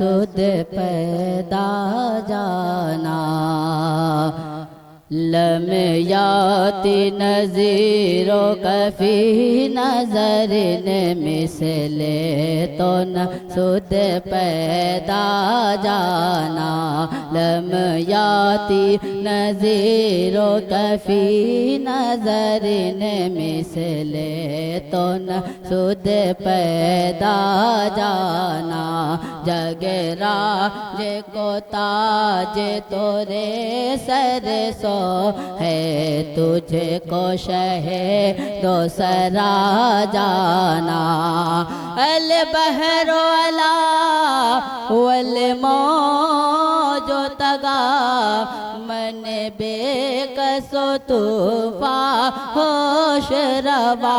सुध पैदा जाना लमयाती नज़ीरो कफ़ी नज़र ने मिसले तो न सुध पैदा जाना लमयाती नज़ीरो कफ़ी नज़र ने मिसले तो न सुध पैदा जाना जगरा जे को ताज तोरे सर सो है तुझे को शहे दोसरा जाना अल बहरो अला वल मौजो तगा मन बेकसो तूफा होश रवा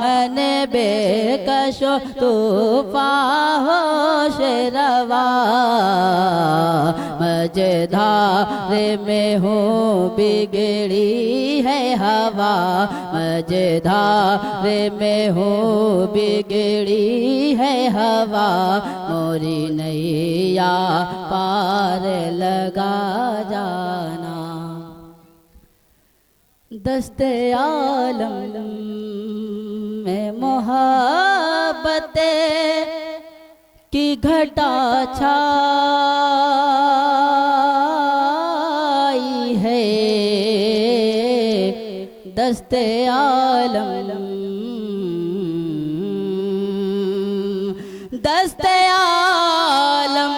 मन बेकसो तूफा होश रवा मझधार में हूँ बिगड़ी है हवा मझधार में हूँ बिगड़ी है हवा मोरी नैया पार लगा जाना दस्ते आलम में मोहब्बत की घटा छाई है दस्ते आलम दस्ते आलम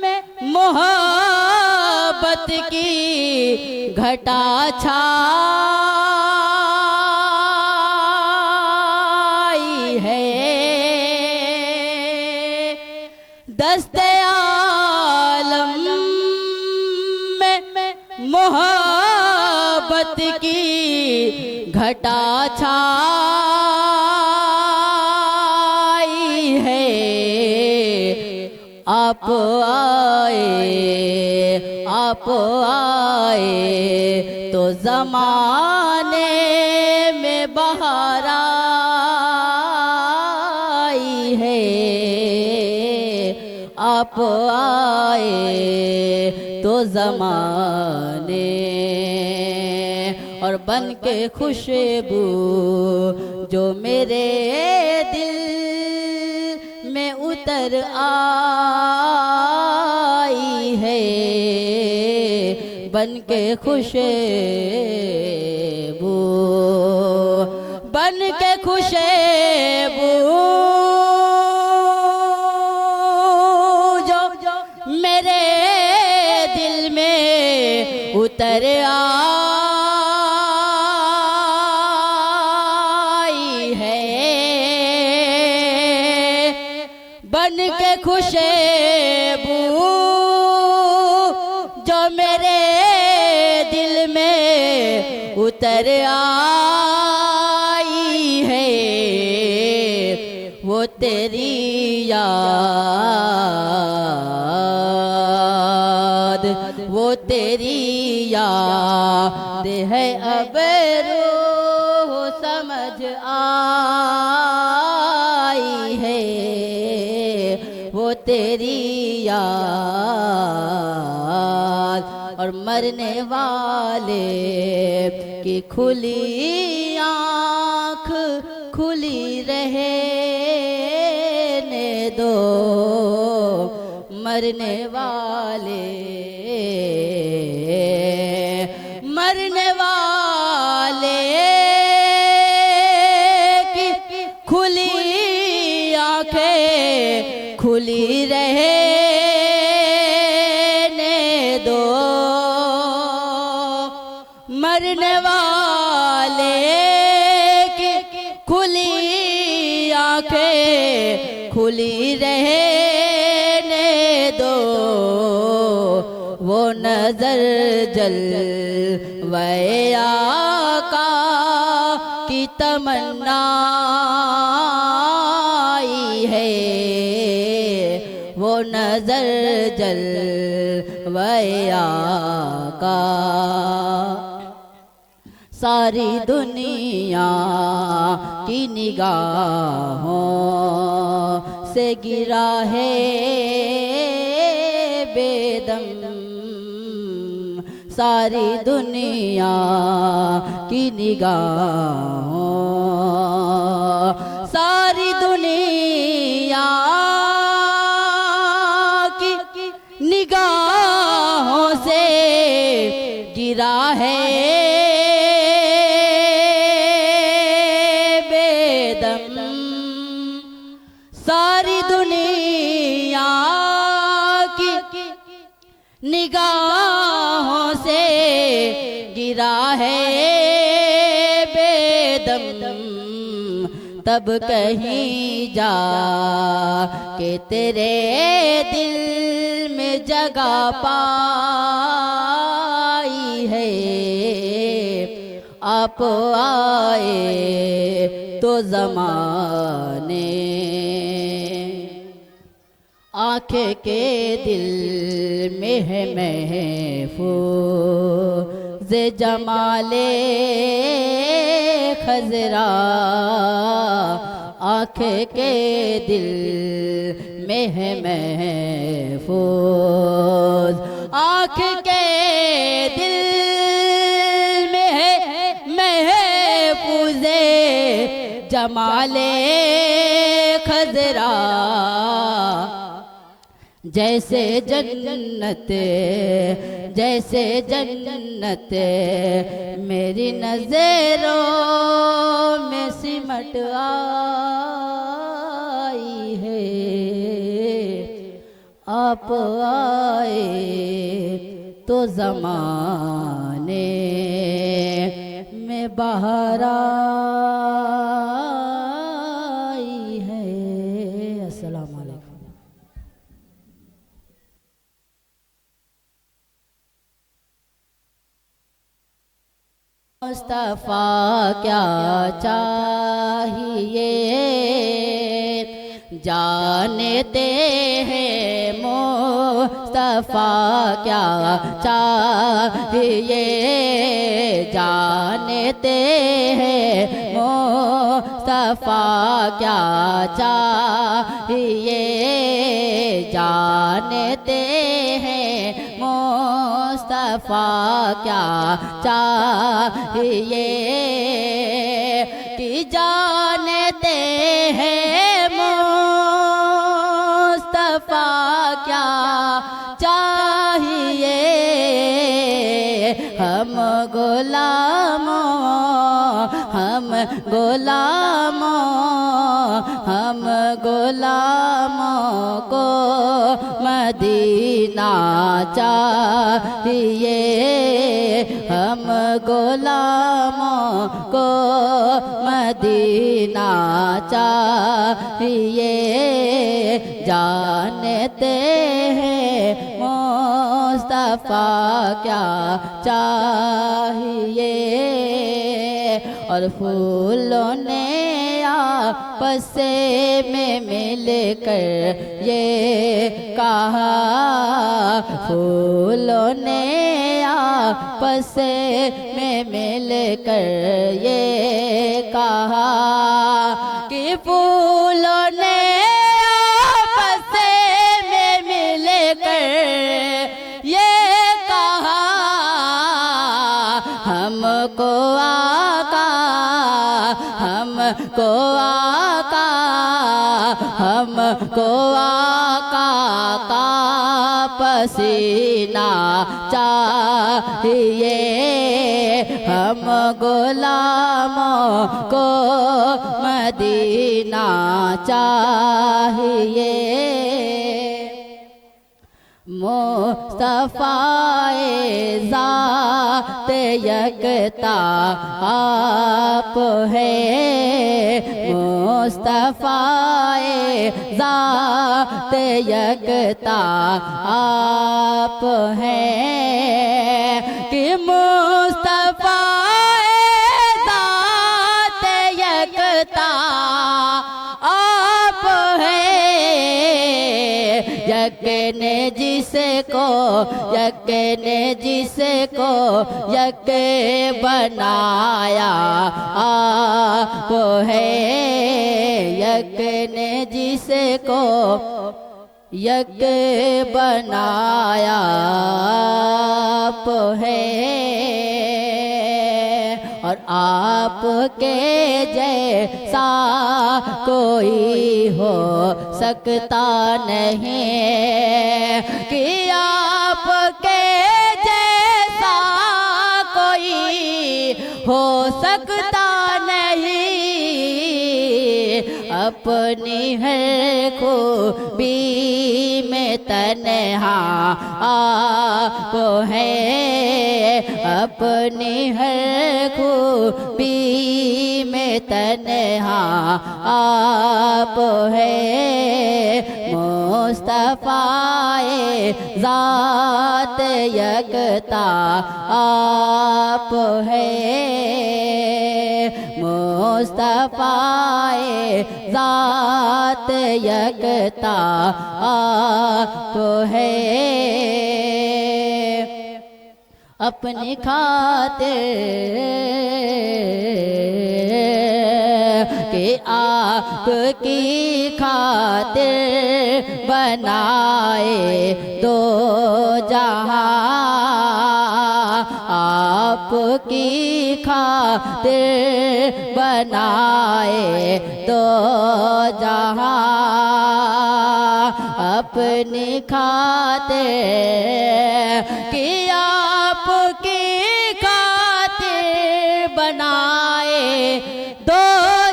में मोहब्बत की घटा छाई है दस्ते आलम में मोहब्बत की घटा छाई है आप आए तो ज़माने में बहार आई है आप आए तो ज़माने और बन के खुशबू जो मेरे दिल में उतर आई है बन के खुशबू बन के खुशबू जो मेरे दिल में उतर आई है बन के खुशबू जो मेरे दिल में उतर आई है वो तेरी याद वो तेरी याद है अब रूह समझ आई है वो तेरी याद और मरने वाले की खुली आँख खुली रहे ने दो मरने वाले की खुली आँखें खुली रहे मरने वाले की खुली आँखें खुली रहने दो वो नजर जलवे आका की तमन्ना आई है वो नजर जलवे आका सारी दुनिया की निगाहों से गिरा है बेदम सारी दुनिया की निगाहों, सारी दुनिया की निगाहों से गिरा है बेदम सारी दुनिया की निगाहों से गिरा है बेदम। तब कहीं जा के तेरे दिल में जगह पाई है। आप आए तो ज़माने आँखें के दिल में है महफूज़ जमाले खज़रा। आँखें के दिल में है महफूज़, आँखें के दिल में है महफूज़ जमाले खज़रा। जैसे जन्नत जैसे जन्नत मेरी नज़रों में सिमट आई है। आप आए तो ज़माने में बाहर आई है। अस्सलाम वालेकुम। मुस्तफ़ा क्या चाहिए जानते हैं। मुस्तफ़ा क्या चाहिए जानते हैं। मुस्तफ़ा क्या चाहिए जानते हैं। मुस्तफ़ा क्या चाहिए कि जानते हैं। मुस्तफ़ा क्या चाहिए हम गुलामों हम गुलामों हम गुलामों को मदीना चाहिए। हम गुलामों को मदीना चाहिए जानते हैं। मुस्तफ़ा क्या चाहिए और फूलों ने आपस में मिलकर ये कहा। फूलों ने आपस में मिलकर ये कहा कि फूलों ने आपस में मिलकर ये कहा हमको आका हमको आका हमको आका का पसीना चाहिए। हम गुलामों को मदीना चाहिए। मुस्तफ़ाए ज़ात यकता आप है। मुस्तफ़ाए ज़ात यकता आप हैं कि मुस्तफ़ाए ज़ात यकता आप हैं। यक ने जिसको यक बनाया आप है। यक ने जिसको यक बनाया आप है, और आपके जैसा कोई हो सकता नहीं, कि आपके जैसा कोई हो सकता नहीं। अपनी हर खूबी में तन्हा आप है, अपनी हर खूबी में तन्हा आप है। मुस्तफ़ाए ज़ात यकता आप है, मुस्तफ़ाए ज़ात यकता आप है। अपनी खातिर के आपकी खातिर बनाए दो जहां, आपकी खातिर बनाए दो जहां। अपनी खातिर कि आपकी खातिर बनाए दो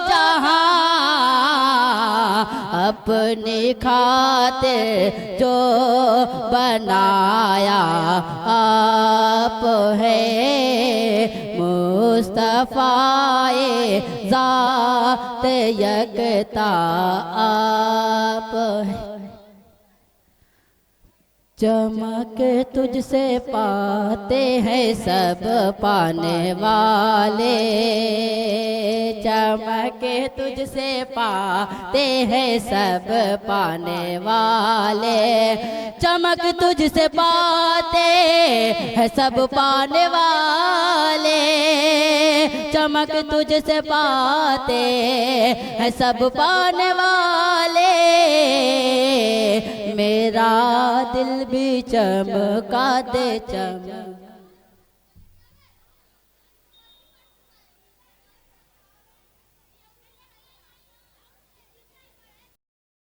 जहां, अपनी खातिर जो बनाया आप है। मुस्तफ़ाए ज़ात यकता आप है। चमक तुझसे पाते हैं सब पाने वाले, चमक तुझसे पाते हैं सब पाने वाले, चमक तुझसे पाते हैं सब पाने वाले, चमक तुझसे पाते हैं सब पाने वाले। मेरा दिल भी चमका दे चमक